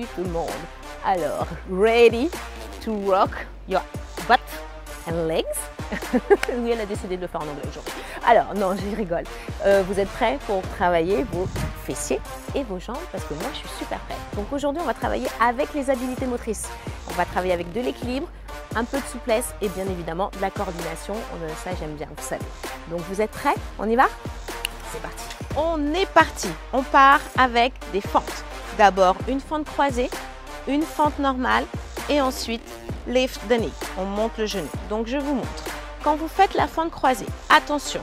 Salut tout le monde. Alors, ready to rock your butt and legs? Oui, elle a décidé de le faire en anglais aujourd'hui. Alors, non, je rigole. Vous êtes prêts pour travailler vos fessiers et vos jambes? Parce que moi, je suis super prête. Donc aujourd'hui, on va travailler avec les habiletés motrices. On va travailler avec de l'équilibre, un peu de souplesse et bien évidemment de la coordination. Ça, j'aime bien, vous savez. Donc, vous êtes prêts? On y va? C'est parti. On est parti. On part avec des fentes. D'abord, une fente croisée, une fente normale et ensuite, lift the knee. On monte le genou. Donc, je vous montre. Quand vous faites la fente croisée, attention,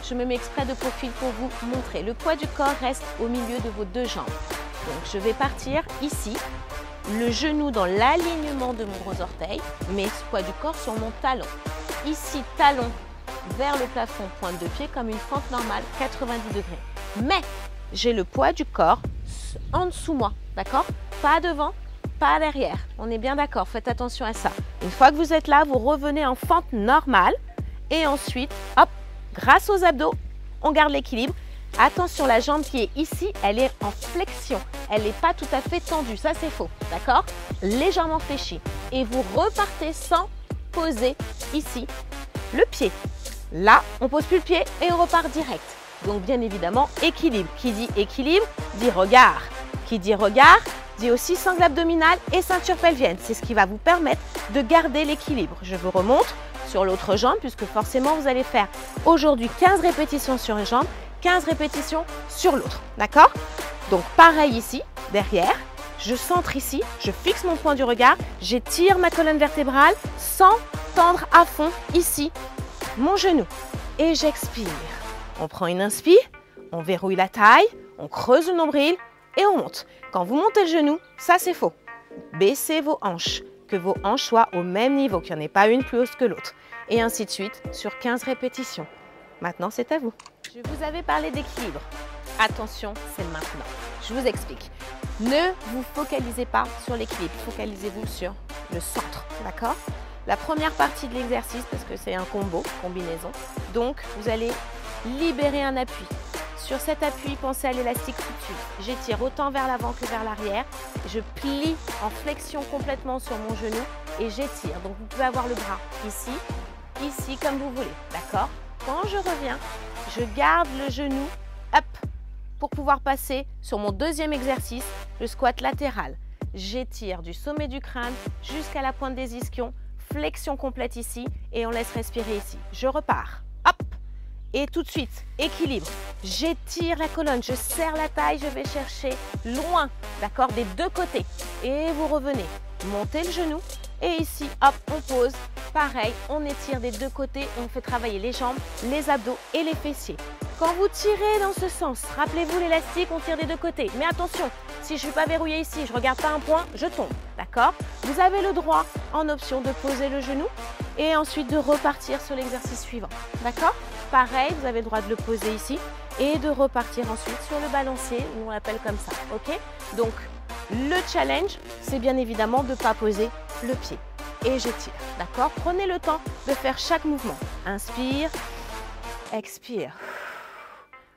je me mets exprès de profil pour vous montrer. Le poids du corps reste au milieu de vos deux jambes. Donc, je vais partir ici, le genou dans l'alignement de mon gros orteil, mais ce poids du corps sur mon talon. Ici, talon vers le plafond, pointe de pied, comme une fente normale, 90 degrés. Mais j'ai le poids du corps en dessous moi, d'accord? Pas devant, pas derrière. On est bien d'accord, faites attention à ça. Une fois que vous êtes là, vous revenez en fente normale et ensuite, hop, grâce aux abdos, on garde l'équilibre. Attention, la jambe qui est ici, elle est en flexion. Elle n'est pas tout à fait tendue, ça c'est faux, d'accord? Légèrement fléchie. Et vous repartez sans poser ici le pied. Là, on ne pose plus le pied et on repart direct. Donc bien évidemment, équilibre. Qui dit équilibre, dit regard. Qui dit regard, dit aussi sangle abdominale et ceinture pelvienne. C'est ce qui va vous permettre de garder l'équilibre. Je vous remonte sur l'autre jambe puisque forcément vous allez faire aujourd'hui 15 répétitions sur une jambe, 15 répétitions sur l'autre. D'accord? Donc pareil ici, derrière, je centre ici, je fixe mon point du regard, j'étire ma colonne vertébrale sans tendre à fond ici mon genou. Et j'expire. On prend une inspire, on verrouille la taille, on creuse le nombril et on monte. Quand vous montez le genou, ça c'est faux. Baissez vos hanches, que vos hanches soient au même niveau, qu'il n'y en ait pas une plus haute que l'autre. Et ainsi de suite sur 15 répétitions. Maintenant, c'est à vous. Je vous avais parlé d'équilibre. Attention, c'est maintenant. Je vous explique. Ne vous focalisez pas sur l'équilibre, focalisez-vous sur le centre, d'accord? La première partie de l'exercice, parce que c'est un combo, combinaison, donc vous allez libérer un appui. Sur cet appui, pensez à l'élastique foutu. J'étire autant vers l'avant que vers l'arrière. Je plie en flexion complètement sur mon genou et j'étire. Donc vous pouvez avoir le bras ici, ici, comme vous voulez, d'accord? Quand je reviens, je garde le genou, hop, pour pouvoir passer sur mon deuxième exercice, le squat latéral. J'étire du sommet du crâne jusqu'à la pointe des ischions, flexion complète ici et on laisse respirer ici. Je repars, hop, et tout de suite, équilibre. J'étire la colonne, je serre la taille, je vais chercher loin, d'accord, des deux côtés. Et vous revenez, montez le genou et ici, hop, on pose. Pareil, on étire des deux côtés, on fait travailler les jambes, les abdos et les fessiers. Quand vous tirez dans ce sens, rappelez-vous l'élastique, on tire des deux côtés. Mais attention, si je ne suis pas verrouillée ici, je ne regarde pas un point, je tombe, d'accord? Vous avez le droit, en option, de poser le genou et ensuite de repartir sur l'exercice suivant, d'accord? Pareil, vous avez le droit de le poser ici et de repartir ensuite sur le balancier, on l'appelle comme ça, ok? Donc, le challenge, c'est bien évidemment de ne pas poser le pied. Et j'étire, d'accord? Prenez le temps de faire chaque mouvement. Inspire, expire.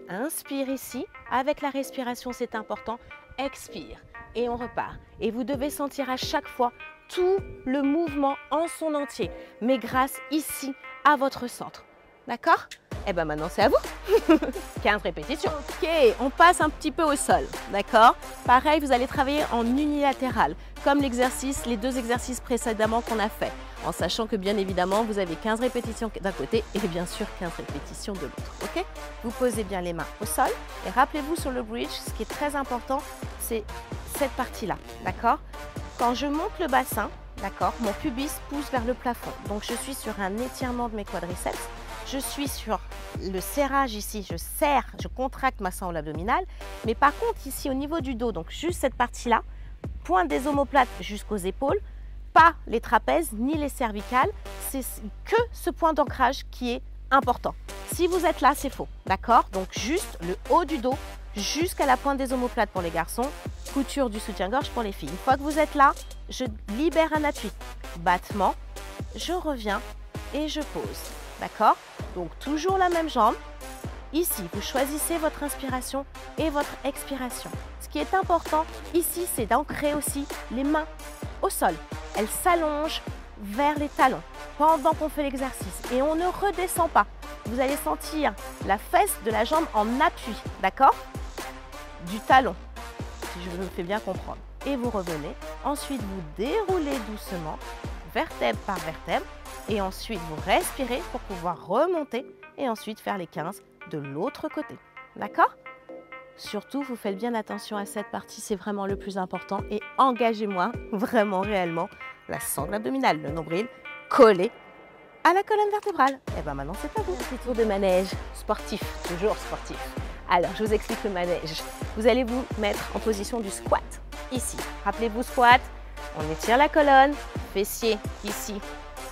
Inspire ici, avec la respiration, c'est important. Expire et on repart. Et vous devez sentir à chaque fois tout le mouvement en son entier, mais grâce ici à votre centre. D'accord? Et bien maintenant c'est à vous. 15 répétitions. Ok, on passe un petit peu au sol, d'accord? Pareil, vous allez travailler en unilatéral, comme l'exercice, les deux exercices précédemment qu'on a fait, en sachant que bien évidemment, vous avez 15 répétitions d'un côté et bien sûr 15 répétitions de l'autre, ok? Vous posez bien les mains au sol et rappelez-vous sur le bridge, ce qui est très important, c'est cette partie-là, d'accord? Quand je monte le bassin, d'accord, mon pubis pousse vers le plafond, donc je suis sur un étirement de mes quadriceps. Je suis sur le serrage ici, je serre, je contracte ma sangle abdominale. Mais par contre, ici au niveau du dos, donc juste cette partie-là, pointe des omoplates jusqu'aux épaules, pas les trapèzes ni les cervicales, c'est que ce point d'ancrage qui est important. Si vous êtes là, c'est faux, d'accord? Donc juste le haut du dos jusqu'à la pointe des omoplates pour les garçons, couture du soutien-gorge pour les filles. Une fois que vous êtes là, je libère un appui, battement, je reviens et je pose. D'accord? Donc toujours la même jambe, ici, vous choisissez votre inspiration et votre expiration. Ce qui est important ici, c'est d'ancrer aussi les mains au sol. Elles s'allongent vers les talons pendant qu'on fait l'exercice et on ne redescend pas. Vous allez sentir la fesse de la jambe en appui, d'accord? Du talon, si je me fais bien comprendre. Et vous revenez. Ensuite, vous déroulez doucement, vertèbre par vertèbre. Et ensuite, vous respirez pour pouvoir remonter et ensuite faire les 15 de l'autre côté. D'accord? Surtout, vous faites bien attention à cette partie, c'est vraiment le plus important. Et engagez-moi vraiment, réellement, la sangle abdominale, le nombril collé à la colonne vertébrale. Et bien maintenant, c'est à vous. Un petit tour de manège sportif, toujours sportif. Alors, je vous explique le manège. Vous allez vous mettre en position du squat, ici. Rappelez-vous, squat, on étire la colonne, fessier ici,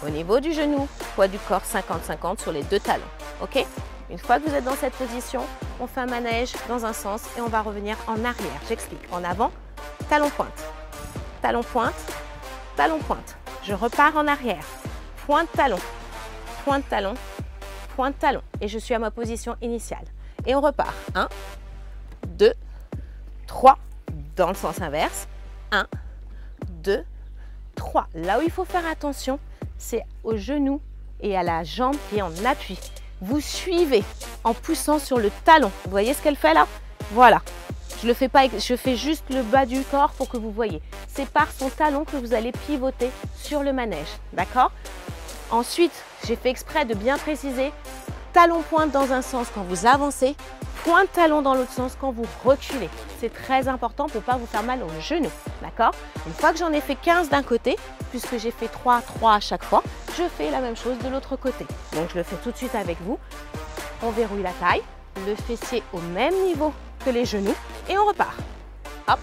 au niveau du genou, poids du corps 50-50 sur les deux talons. Ok? Une fois que vous êtes dans cette position, on fait un manège dans un sens et on va revenir en arrière. J'explique. En avant, talon pointe, talon pointe, talon pointe. Je repars en arrière, pointe talon, pointe talon, pointe talon. Et je suis à ma position initiale. Et on repart. 1, 2, 3, dans le sens inverse. 1, 2, 3. Là où il faut faire attention, c'est au genou et à la jambe qui est en appui. Vous suivez en poussant sur le talon. Vous voyez ce qu'elle fait là? Voilà. Je le fais pas, je fais juste le bas du corps pour que vous voyez. C'est par son talon que vous allez pivoter sur le manège. D'accord? Ensuite, j'ai fait exprès de bien préciser. Talon pointe dans un sens quand vous avancez, pointe talon dans l'autre sens quand vous reculez. C'est très important pour ne pas vous faire mal au genou. D'accord? Une fois que j'en ai fait 15 d'un côté, puisque j'ai fait 3 à chaque fois, je fais la même chose de l'autre côté. Donc je le fais tout de suite avec vous. On verrouille la taille, le fessier au même niveau que les genoux et on repart. Hop.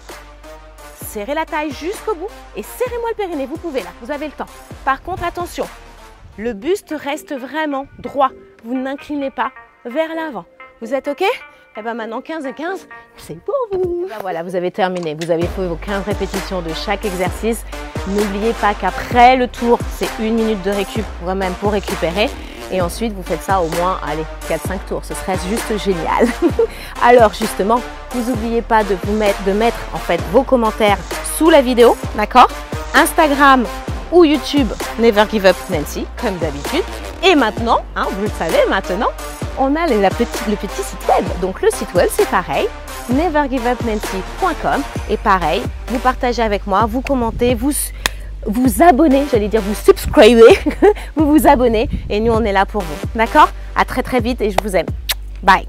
Serrez la taille jusqu'au bout et serrez-moi le périnée. Vous pouvez là, vous avez le temps. Par contre, attention, le buste reste vraiment droit. Vous n'inclinez pas vers l'avant. Vous êtes OK? Et bien maintenant, 15 et 15, c'est pour vous. Ben voilà, vous avez terminé. Vous avez fait vos 15 répétitions de chaque exercice. N'oubliez pas qu'après le tour, c'est 1 minute de récup même pour récupérer. Et ensuite, vous faites ça au moins, allez, 4-5 tours. Ce serait juste génial. Alors justement, vous n'oubliez pas de mettre en fait vos commentaires sous la vidéo, d'accord? Instagram ou YouTube, Never Give Up Nancy, comme d'habitude. Et maintenant, vous le savez maintenant, on a le petit site web. Donc le site web, c'est pareil, nevergiveupnancy.com. Et pareil, vous partagez avec moi, vous commentez, vous abonnez, j'allais dire vous subscribez, vous abonnez. Et nous, on est là pour vous. D'accord? À très très vite et je vous aime. Bye!